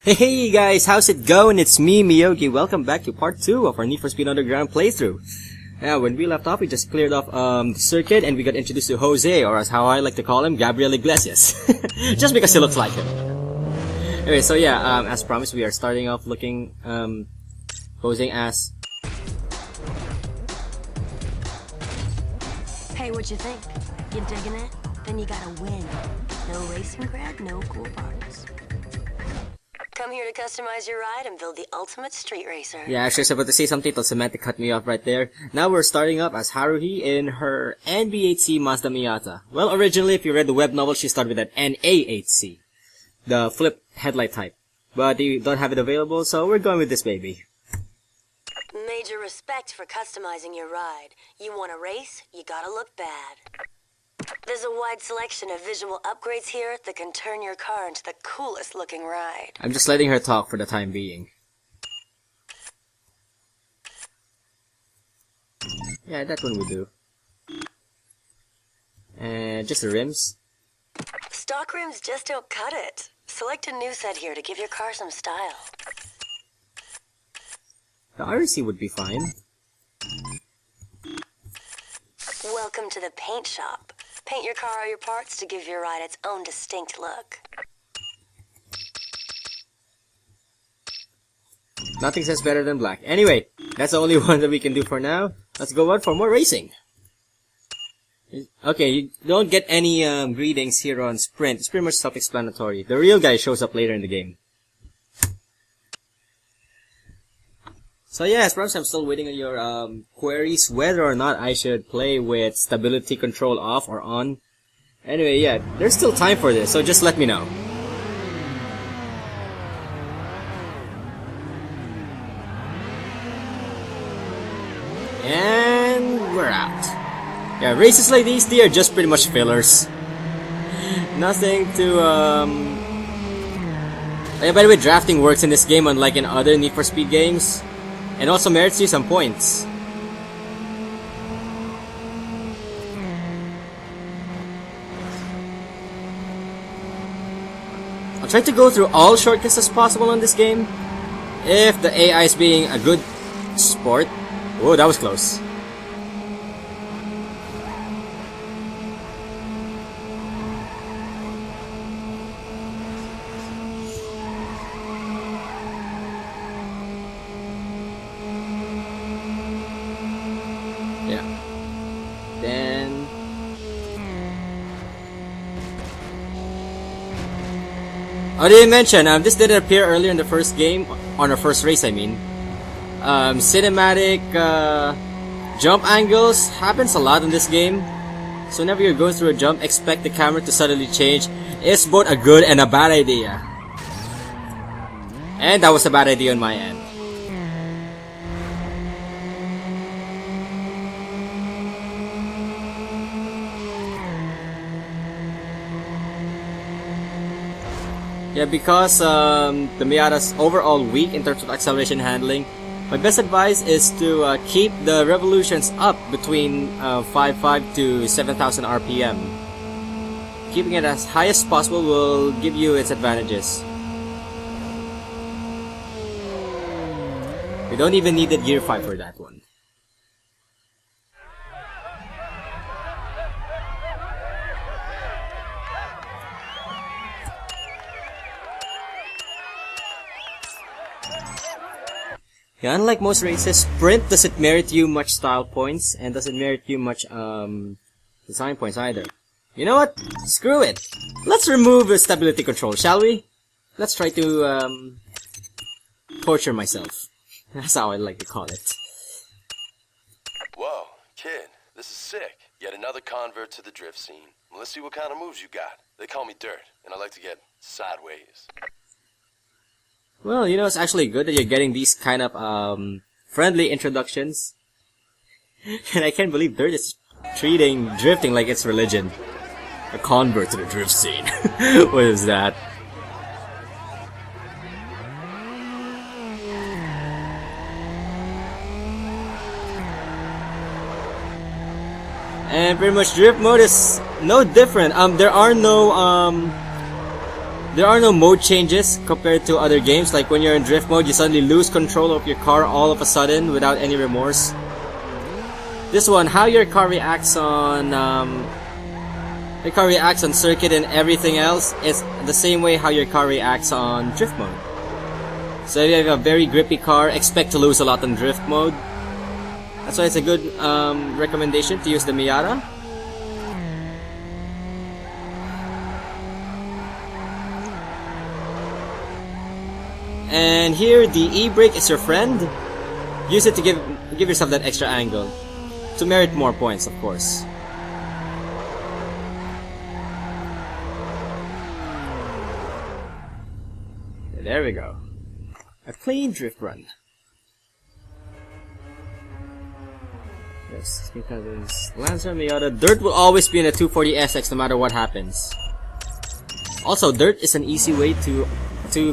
Hey guys, how's it going? It's me, Myogi. Welcome back to part 2 of our Need for Speed Underground playthrough. Now, when we left off, we just cleared off the circuit and we got introduced to Jose, or as how I like to call him, Gabriel Iglesias. Just because he looks like him. Anyway, so yeah, as promised, we are starting off looking, posing as... Hey, what you think? You digging it? Then you gotta win. No racing grad, no cool parts. Come here to customize your ride and build the ultimate street racer. Yeah, actually I was about to say something till Samantha cut me off right there. Now we're starting up as Haruhi in her NB8C Mazda Miata. Well, originally, if you read the web novel, she started with an NA8C. The flip headlight type. But they don't have it available, so we're going with this baby. Major respect for customizing your ride. You want to race, you gotta look bad. There's a wide selection of visual upgrades here that can turn your car into the coolest looking ride. I'm just letting her talk for the time being. Yeah, that one we do. And just the rims. Stock rims just don't cut it. Select a new set here to give your car some style. The RC would be fine. Welcome to the paint shop. Paint your car or your parts to give your ride its own distinct look. Nothing says better than black. Anyway, that's the only one that we can do for now. Let's go out for more racing. Okay, you don't get any greetings here on Sprint. It's pretty much self-explanatory. The real guy shows up later in the game. So yeah, as promised, I'm still waiting on your queries whether or not I should play with stability control off or on. Anyway, yeah, there's still time for this, so just let me know. And we're out. Yeah, races like these, they are just pretty much fillers. Nothing to yeah, by the way, drafting works in this game unlike in other Need for Speed games. And also merits you some points. I'll try to go through all shortcuts as possible on this game. If the AI is being a good sport. Oh, that was close. Oh, didn't mention, this didn't appear earlier in the first game, on our first race I mean. Cinematic, jump angles happens a lot in this game. So whenever you're going through a jump, expect the camera to suddenly change. It's both a good and a bad idea. And that was a bad idea on my end. Yeah, because the Miata's overall weak in terms of acceleration handling, my best advice is to keep the revolutions up between 5.5 to 7,000 RPM. Keeping it as high as possible will give you its advantages. We don't even need the Gear 5 for that one. Yeah, unlike most races, Sprint doesn't merit you much style points, and doesn't merit you much, design points either. You know what? Screw it! Let's remove the stability control, shall we? Let's try to, torture myself. That's how I like to call it. Whoa, kid, this is sick. Yet another convert to the drift scene. Well, let's see what kind of moves you got. They call me Dirt, and I like to get sideways. Well, you know, it's actually good that you're getting these kind of, friendly introductions. And I can't believe Dirt is treating drifting like it's religion. A convert to the drift scene. What is that? And pretty much drift mode is no different. There are no, There are no mode changes compared to other games, like when you're in drift mode, you suddenly lose control of your car all of a sudden without any remorse. This one, how your car reacts on circuit and everything else is the same way how your car reacts on drift mode. So if you have a very grippy car, expect to lose a lot in drift mode. That's why it's a good recommendation to use the Miata. And here, the e-brake is your friend. Use it to give yourself that extra angle. To merit more points, of course. There we go. A clean drift run. Yes, because Lancer, Miata, Dirt will always be in a 240 SX no matter what happens. Also, Dirt is an easy way to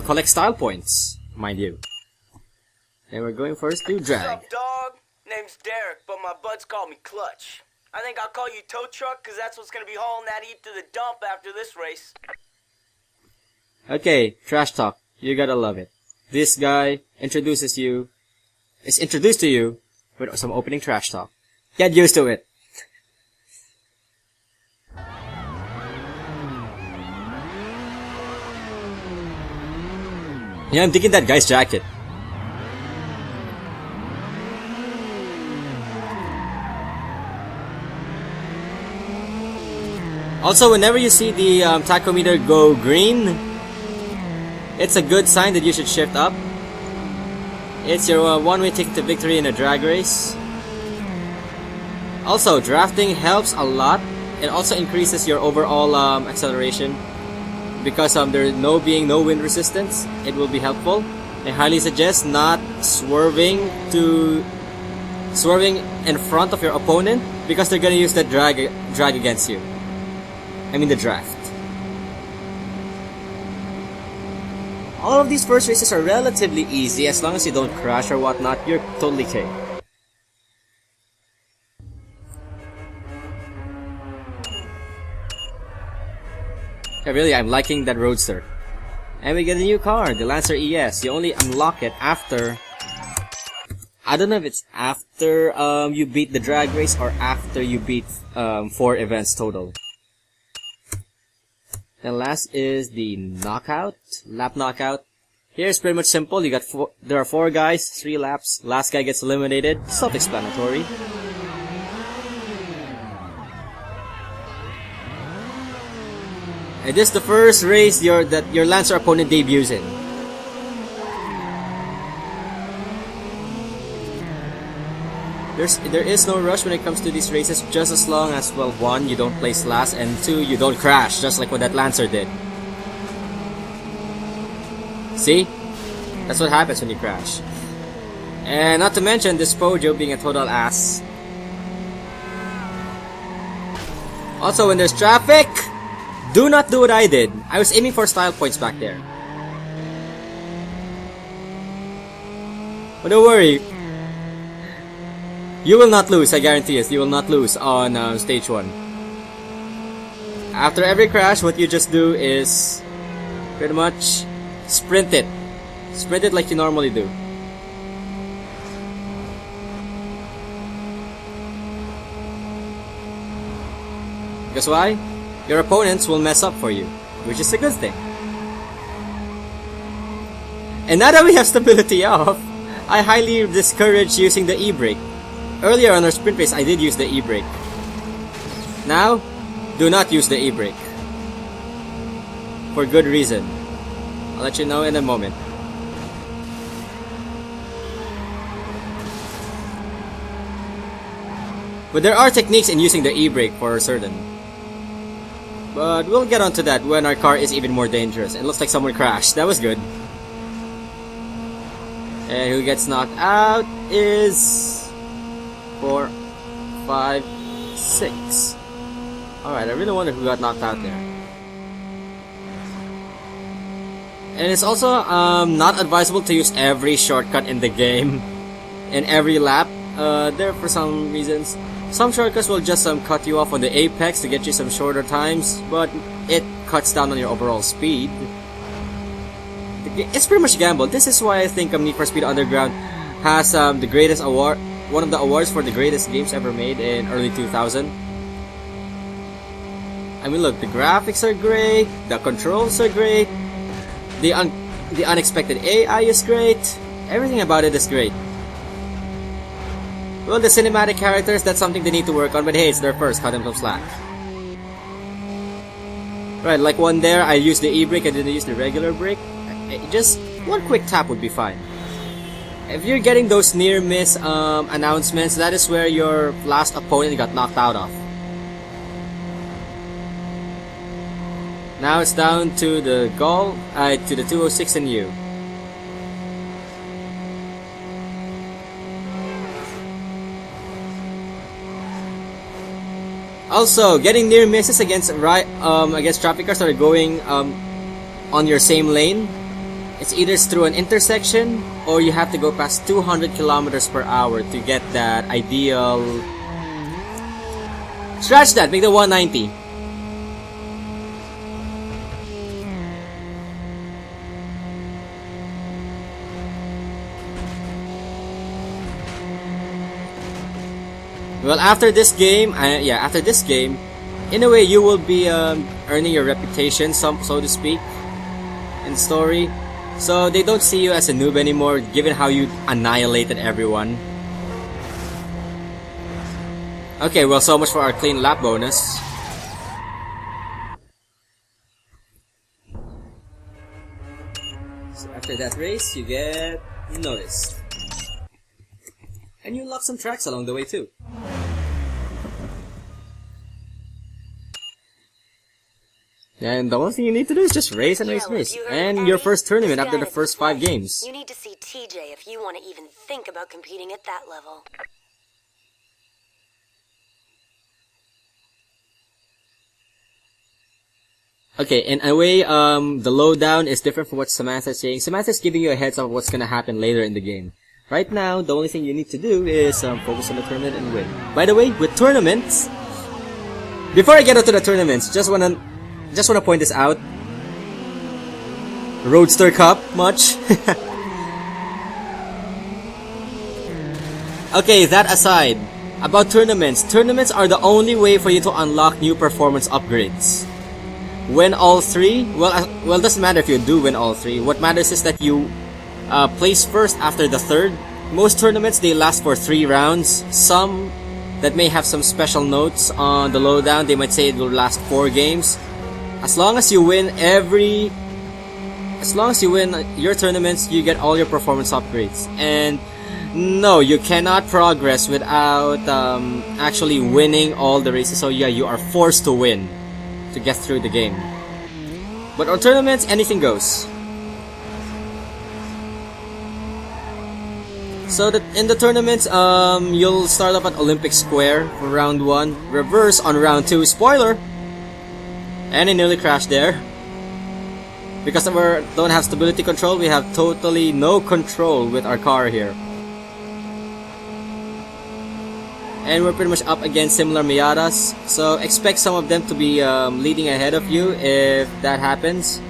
collect style points, mind you. And we're going first to drag. What's up, dog? Name's Derek, but my buds call me Clutch. I think I'll call you Tow Truck, because that's what's going to be hauling that heap to the dump after this race. Okay, trash talk. You gotta love it. This guy is introduced to you with some opening trash talk. Get used to it. Yeah, I'm digging that guy's jacket. Also, whenever you see the tachometer go green, it's a good sign that you should shift up. It's your one-way ticket to victory in a drag race. Also, drafting helps a lot. It also increases your overall acceleration. Because there no wind resistance, it will be helpful. I highly suggest not swerving in front of your opponent, because they're gonna use that drag against you. I mean the draft. All of these first races are relatively easy as long as you don't crash or whatnot. You're totally okay. Yeah, really, I'm liking that Roadster. And we get a new car, the Lancer ES. You only unlock it after... I don't know if it's after you beat the drag race or after you beat 4 events total. Then last is the knockout, lap knockout. Here it's pretty much simple. You got there are 4 guys, 3 laps. Last guy gets eliminated. Self-explanatory. And this is the first race that your Lancer opponent debuts in. There is no rush when it comes to these races, just as long as, well, 1, you don't place last, and 2, you don't crash, just like what that Lancer did. See? That's what happens when you crash. And not to mention this Pojo being a total ass. Also, when there's traffic, do not do what I did. I was aiming for style points back there. But don't worry. You will not lose, I guarantee you. You will not lose on stage 1. After every crash, what you just do is pretty much sprint it. Sprint it like you normally do. Because why? Your opponents will mess up for you, which is a good thing. And now that we have stability off, I highly discourage using the e-brake. Earlier on our sprint race, I did use the e-brake. Now, do not use the e-brake. For good reason. I'll let you know in a moment. But there are techniques in using the e-brake for certain. But we'll get onto that when our car is even more dangerous. It looks like someone crashed. That was good. And who gets knocked out is 4, 5, 6. Alright, I really wonder who got knocked out there. And it's also not advisable to use every shortcut in the game in every lap. There for some reasons. Some shortcuts will just cut you off on the apex to get you some shorter times, but it cuts down on your overall speed. it's pretty much gamble. This is why I think Need for Speed Underground has the greatest award, one of the awards for the greatest games ever made in early 2000. I mean, look, the graphics are great, the controls are great, the unexpected AI is great, everything about it is great. Well, the cinematic characters, that's something they need to work on, but hey, it's their first, cut them some slack. Right, like one there, I used the E-brake, I didn't use the regular brake. Just one quick tap would be fine. If you're getting those near-miss announcements, that is where your last opponent got knocked out of. Now it's down to the goal, to the 206 and U. Also, getting near misses against traffic cars that are going on your same lane. It's either through an intersection or you have to go past 200 kilometers per hour to get that ideal. Scratch that, make the 190. Well, after this game, in a way, you will be earning your reputation, so to speak, in the story. So they don't see you as a noob anymore, given how you annihilated everyone. Okay, well, so much for our clean lap bonus. So after that race, you get noticed. And you unlock some tracks along the way too. And the only thing you need to do is just race and race. And your first tournament after the first 5 games. You need to see TJ if you want to even think about competing at that level. Okay, in a way, the lowdown is different from what Samantha's saying. Samantha's giving you a heads up of what's gonna happen later in the game. Right now, the only thing you need to do is focus on the tournament and win. By the way, with tournaments, before I get into the tournaments, just wanna point this out. Roadster Cup, much? Okay, that aside, about tournaments. Tournaments are the only way for you to unlock new performance upgrades. Win all 3? Well, doesn't matter if you do win all 3. What matters is that you place first after the 3rd. Most tournaments, they last for 3 rounds. Some that may have some special notes on the lowdown, they might say it will last 4 games. As long as you win your tournaments, you get all your performance upgrades. And no, you cannot progress without actually winning all the races. So yeah, you are forced to win to get through the game. But on tournaments, anything goes. So that in the tournaments, you'll start off at Olympic Square for round 1, reverse on round 2, spoiler! And I nearly crashed there. Because we don't have stability control, we have totally no control with our car here. And we're pretty much up against similar Miatas, so expect some of them to be leading ahead of you if that happens.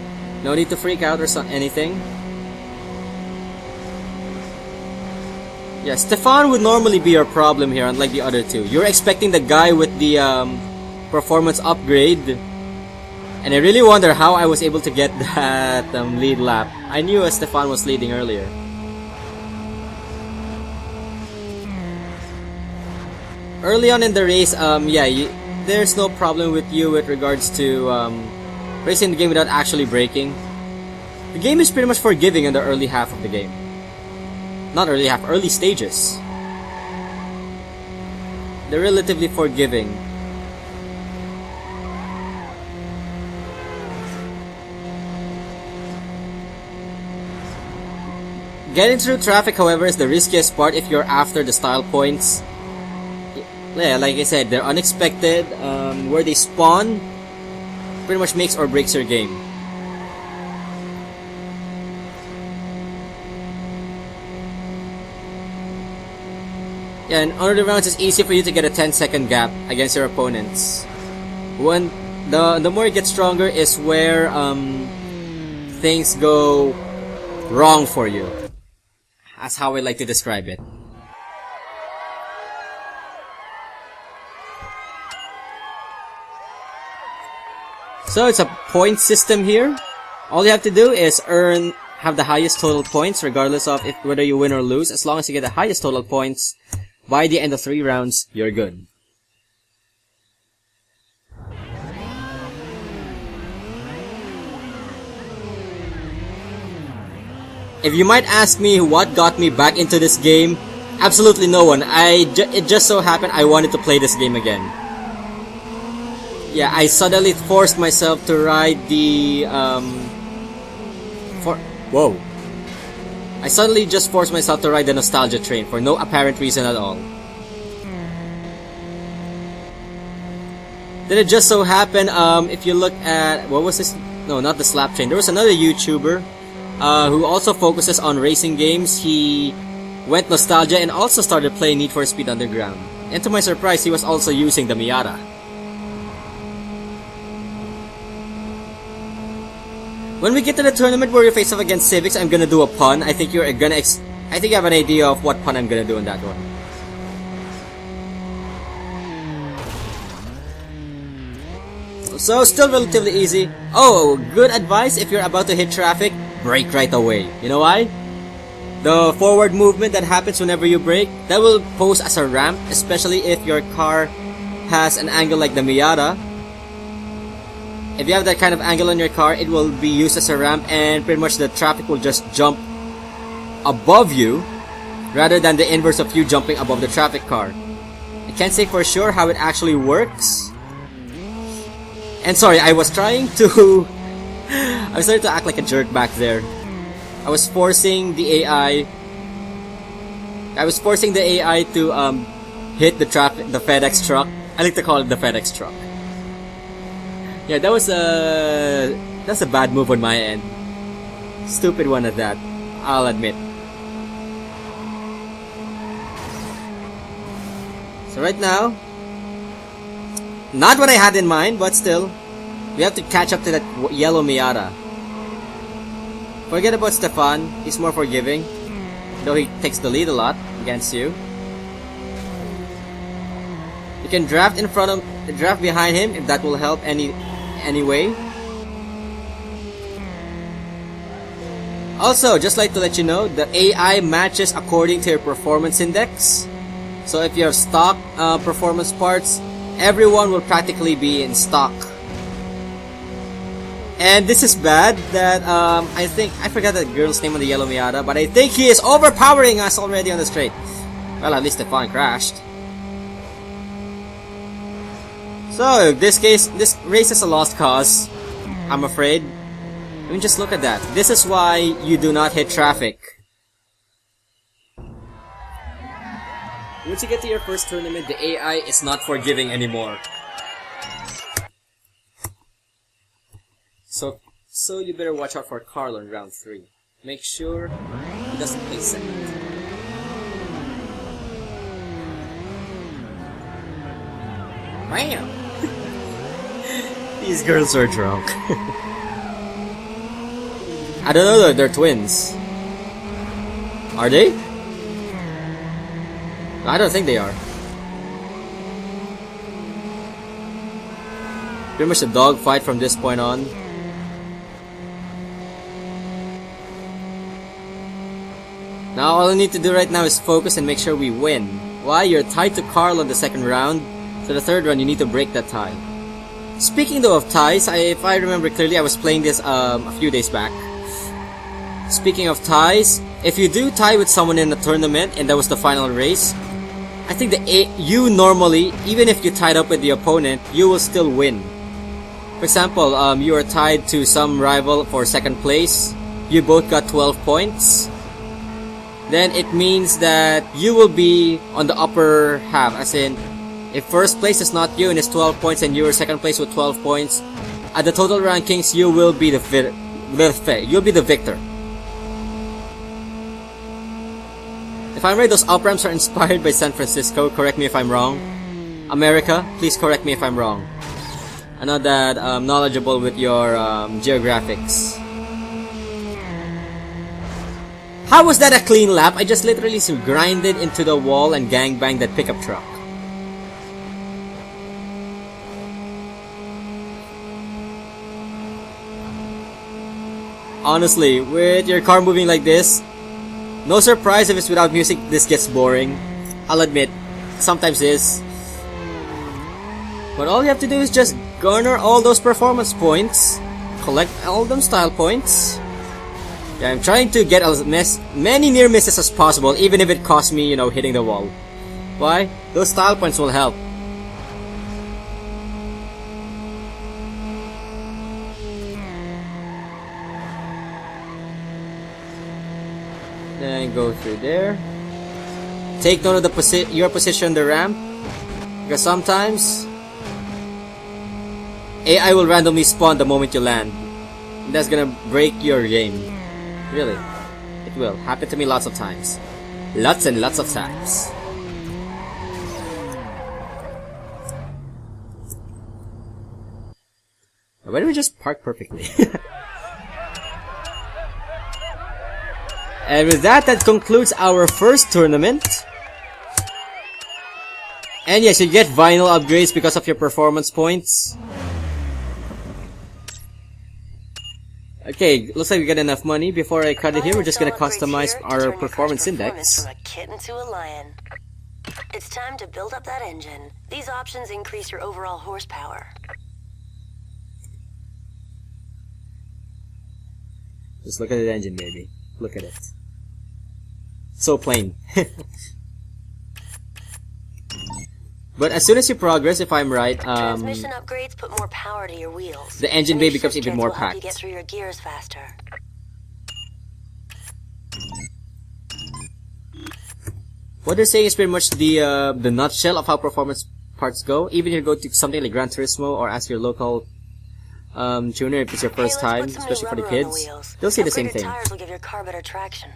No need to freak out or anything. Yeah, Stefan would normally be your problem here, unlike the other 2. You're expecting the guy with the performance upgrade. And I really wonder how I was able to get that lead lap. I knew Stefan was leading earlier. Early on in the race, there's no problem with you with regards to racing the game without actually braking. The game is pretty much forgiving in the early half of the game. Not early half, early stages. They're relatively forgiving. Getting through traffic, however, is the riskiest part if you're after the style points. Yeah, like I said, they're unexpected. Where they spawn pretty much makes or breaks your game. Yeah, in early rounds, it's easy for you to get a 10-second gap against your opponents. When the more it gets stronger is where things go wrong for you. That's how I like to describe it. So it's a point system here. All you have to do is have the highest total points regardless of whether you win or lose. As long as you get the highest total points by the end of 3 rounds, you're good. If you might ask me what got me back into this game, absolutely no one. It just so happened I wanted to play this game again. Yeah, I suddenly forced myself to ride the Whoa. I suddenly just forced myself to ride the nostalgia train for no apparent reason at all. Did it just so happen, if you look at, what was this? No, not the slap train. There was another YouTuber who also focuses on racing games. He went nostalgia and also started playing Need for Speed Underground. And to my surprise, he was also using the Miata. When we get to the tournament where you face off against Civics, I'm gonna do a pun. I think you're gonna I think you have an idea of what pun I'm gonna do in that one. So, still relatively easy. Oh, good advice if you're about to hit traffic, brake right away. You know why? The forward movement that happens whenever you brake, that will pose as a ramp, especially if your car has an angle like the Miata. If you have that kind of angle on your car, it will be used as a ramp and pretty much the traffic will just jump above you rather than the inverse of you jumping above the traffic car. I can't say for sure how it actually works. And sorry, I was trying to I was starting to act like a jerk back there. I was forcing the AI to hit the FedEx truck. I like to call it the FedEx truck. Yeah, that's a bad move on my end. Stupid one at that, I'll admit. So right now, not what I had in mind, but still, we have to catch up to that yellow Miata. Forget about Stefan, he's more forgiving, though he takes the lead a lot against you. You can draft behind him if that will help anyway. Also, just like to let you know, the AI matches according to your performance index. So if you have stock performance parts, everyone will practically be in stock. And this is bad that I forgot that girl's name on the yellow Miata, but I think he is overpowering us already on the straight. Well, at least Stefan crashed. So, in this case, this race is a lost cause, I'm afraid. I mean, just look at that. This is why you do not hit traffic. Once you get to your first tournament, the AI is not forgiving anymore. So you better watch out for Carl in round 3. Make sure he doesn't play second. Bam! These girls are drunk. I don't know, they're twins. Are they? I don't think they are. Pretty much a dogfight from this point on. Now all I need to do right now is focus and make sure we win. Why? You're tied to Carl on the second round. So the third round you need to break that tie. Speaking though of ties, if I remember clearly, I was playing this a few days back. Speaking of ties, if you do tie with someone in a tournament and that was the final race, I think you normally, even if you tied up with the opponent, you will still win. For example, you are tied to some rival for second place. You both got 12 points. Then it means that you will be on the upper half, as in, if first place is not you and it's 12 points and you are second place with 12 points, at the total rankings you will be the victor. If I'm right, those up ramps are inspired by San Francisco. Correct me if I'm wrong. America, please correct me if I'm wrong. I'm not that knowledgeable with your geographics. How was that a clean lap? I just literally grinded into the wall and gangbanged that pickup truck. Honestly, with your car moving like this, no surprise if it's without music, this gets boring. I'll admit, sometimes it is. But all you have to do is just garner all those performance points, collect all them style points. Yeah, I'm trying to get as many near misses as possible, even if it costs me, hitting the wall. Why? Those style points will help. Then go through there. Take note of the your position on the ramp, because sometimes AI will randomly spawn the moment you land. That's gonna break your game. Really, it will happen to me lots of times, lots and lots of times. Why don't we just park perfectly? And with that concludes our first tournament. And yes, you get vinyl upgrades because of your performance points. Okay, looks like we got enough money. Before I cut it here, we're just gonna customize our performance index. From a kitten to a lion. It's time to build up that engine. These options increase your overall horsepower. Just look at the engine, baby. Look at it. So plain. But as soon as you progress, if I'm right, transmission upgrades put more power to your wheels. the engine bay becomes even more Will help you packed. get through your gears faster. What they're saying is pretty much the nutshell of how performance parts go. Even if you go to something like Gran Turismo or ask your local tuner if it's your first time, especially for the kids, they'll say the same thing. Tires will give your car better traction.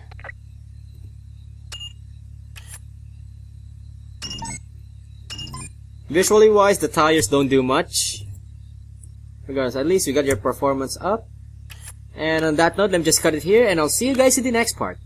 Visually wise, the tires don't do much. Regardless, at least we got your performance up. And on that note, let me just cut it here, and I'll see you guys in the next part.